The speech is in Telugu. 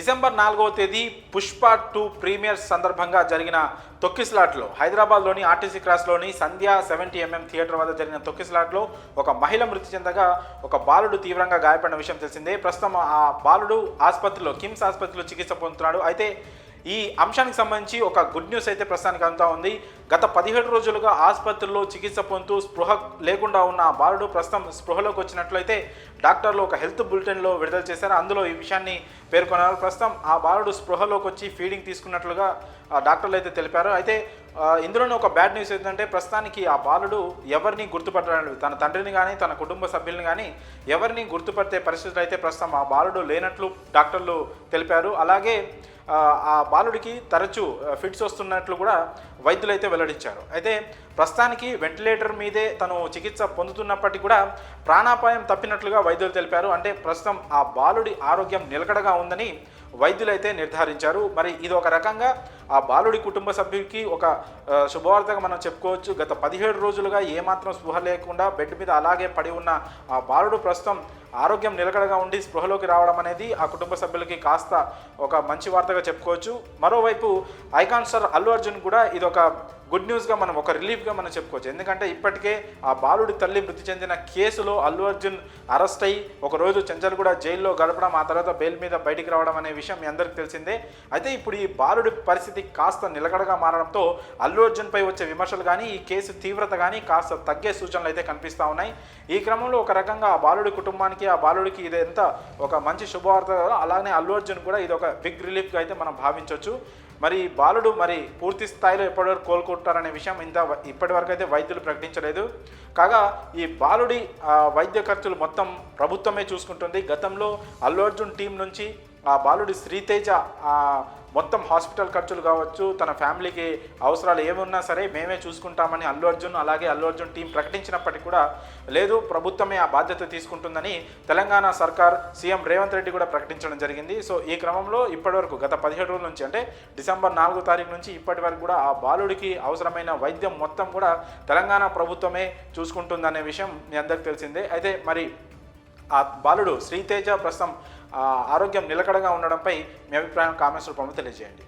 డిసెంబర్ 4వ తేదీ పుష్ప 2 ప్రీమియర్ సందర్భంగా జరిగిన తొక్కిసలాట్లో హైదరాబాద్లోని ఆర్టీసీ క్రాస్లోని సంధ్యా 70mm థియేటర్ వద్ద జరిగిన తొక్కిసలాట్లో ఒక మహిళ మృతి చెందగా ఒక బాలుడు తీవ్రంగా గాయపడిన విషయం తెలిసిందే. ప్రస్తుతం ఆ బాలుడు ఆసుపత్రిలో కిమ్స్ ఆసుపత్రిలో చికిత్స పొందుతున్నాడు. అయితే ఈ అంశానికి సంబంధించి ఒక గుడ్ న్యూస్ అయితే ప్రస్తుతానికి అందుతా ఉంది. గత 17 రోజులుగా ఆసుపత్రిలో చికిత్స పొందుతూ స్పృహ లేకుండా ఉన్న ఆ బాలుడు ప్రస్తుతం స్పృహలోకి వచ్చినట్లయితే డాక్టర్లు ఒక హెల్త్ బులెటిన్లో విడుదల చేశారు. అందులో ఈ విషయాన్ని పేర్కొన్నారు. ప్రస్తుతం ఆ బాలుడు స్పృహలోకి వచ్చి ఫీడింగ్ తీసుకున్నట్లుగా డాక్టర్లు అయితే తెలిపారు. అయితే ఇందులోనే ఒక బ్యాడ్ న్యూస్ ఏంటంటే ప్రస్తుతానికి ఆ బాలుడు ఎవరిని గుర్తుపట్టలేదు, తన తండ్రిని కానీ తన కుటుంబ సభ్యుల్ని కానీ ఎవరిని గుర్తుపట్టే పరిస్థితులు అయితే ప్రస్తుతం ఆ బాలుడు లేనట్లు డాక్టర్లు తెలిపారు. అలాగే ఆ బాలుడికి తరచూ ఫిట్స్ వస్తున్నట్లు కూడా వైద్యులు అయితే వెల్లడించారు. అయితే ప్రస్తుతానికి వెంటిలేటర్ మీదే తను చికిత్స పొందుతున్నప్పటికీ కూడా ప్రాణాపాయం తప్పినట్లుగా వైద్యులు తెలిపారు. అంటే ప్రస్తుతం ఆ బాలుడి ఆరోగ్యం నిలకడగా ఉందని వైద్యులు అయితే నిర్ధారించారు. మరి ఇది ఒక రకంగా ఆ బాలుడి కుటుంబ సభ్యుడికి ఒక శుభవార్తగా మనం చెప్పుకోవచ్చు. గత 17 రోజులుగా ఏమాత్రం స్పృహ లేకుండా బెడ్ మీద అలాగే పడి ఉన్న ఆ బాలుడు ప్రస్తుతం ఆరోగ్యం నిలకడగా ఉండి స్పృహలోకి రావడం అనేది ఆ కుటుంబ సభ్యులకి కాస్త ఒక మంచి వార్తగా చెప్పుకోవచ్చు. మరోవైపు ఐకాన్ స్టార్ అల్లు అర్జున్ కూడా ఇది ఒక గుడ్ న్యూస్గా మనం ఒక రిలీఫ్గా మనం చెప్పుకోవచ్చు. ఎందుకంటే ఇప్పటికే ఆ బాలుడి తల్లి మృతి చెందిన కేసులో అల్లు అర్జున్ అరెస్ట్ అయ్యి ఒకరోజు చెంచల్గూడ జైల్లో గడపడం, ఆ తర్వాత బెయిల్ మీద బయటికి రావడం అనే విషయం మీ అందరికీ తెలిసిందే. అయితే ఇప్పుడు ఈ బాలుడి పరిస్థితి కాస్త నిలకడగా మారడంతో అల్లు అర్జున్పై వచ్చే విమర్శలు కానీ ఈ కేసు తీవ్రత కానీ కాస్త తగ్గే సూచనలు అయితే కనిపిస్తూ ఉన్నాయి. ఈ క్రమంలో ఒక రకంగా ఆ బాలుడి కుటుంబానికి ఆ బాలుడికి ఇదంతా ఒక మంచి శుభవార్త. అలానే అల్లు అర్జున్ కూడా ఇది ఒక బిగ్ రిలీఫ్గా అయితే మనం భావించవచ్చు. మరి బాలుడు మరి పూర్తి స్థాయిలో ఎప్పటివరకు కోలుకుంటారనే విషయం ఇప్పటివరకు అయితే వైద్యులు ప్రకటించలేదు. కాగా ఈ బాలుడి వైద్య ఖర్చులు మొత్తం ప్రభుత్వమే చూసుకుంటుంది. గతంలో అల్లు అర్జున్ టీం నుంచి ఆ బాలుడి శ్రీతేజ మొత్తం హాస్పిటల్ ఖర్చులు కావచ్చు, తన ఫ్యామిలీకి అవసరాలు ఏమున్నా సరే మేమే చూసుకుంటామని అల్లు అర్జున్ టీం ప్రకటించినప్పటికీ కూడా లేదు, ప్రభుత్వమే ఆ బాధ్యత తీసుకుంటుందని తెలంగాణ సర్కార్ సీఎం రేవంత్ రెడ్డి కూడా ప్రకటించడం జరిగింది. సో ఈ క్రమంలో ఇప్పటివరకు గత 17 రోజుల నుంచి అంటే డిసెంబర్ 4వ తారీఖు నుంచి ఇప్పటి వరకు కూడా ఆ బాలుడికి అవసరమైన వైద్యం మొత్తం కూడా తెలంగాణ ప్రభుత్వమే చూసుకుంటుందనే విషయం మీ అందరికీ తెలిసిందే. అయితే మరి ఆ బాలుడు శ్రీతేజ ప్రస్తుతం ఆరోగ్యం నిలకడగా ఉండడంపై మీ అభిప్రాయం కామెంట్స్ రూపంలో తెలియజేయండి.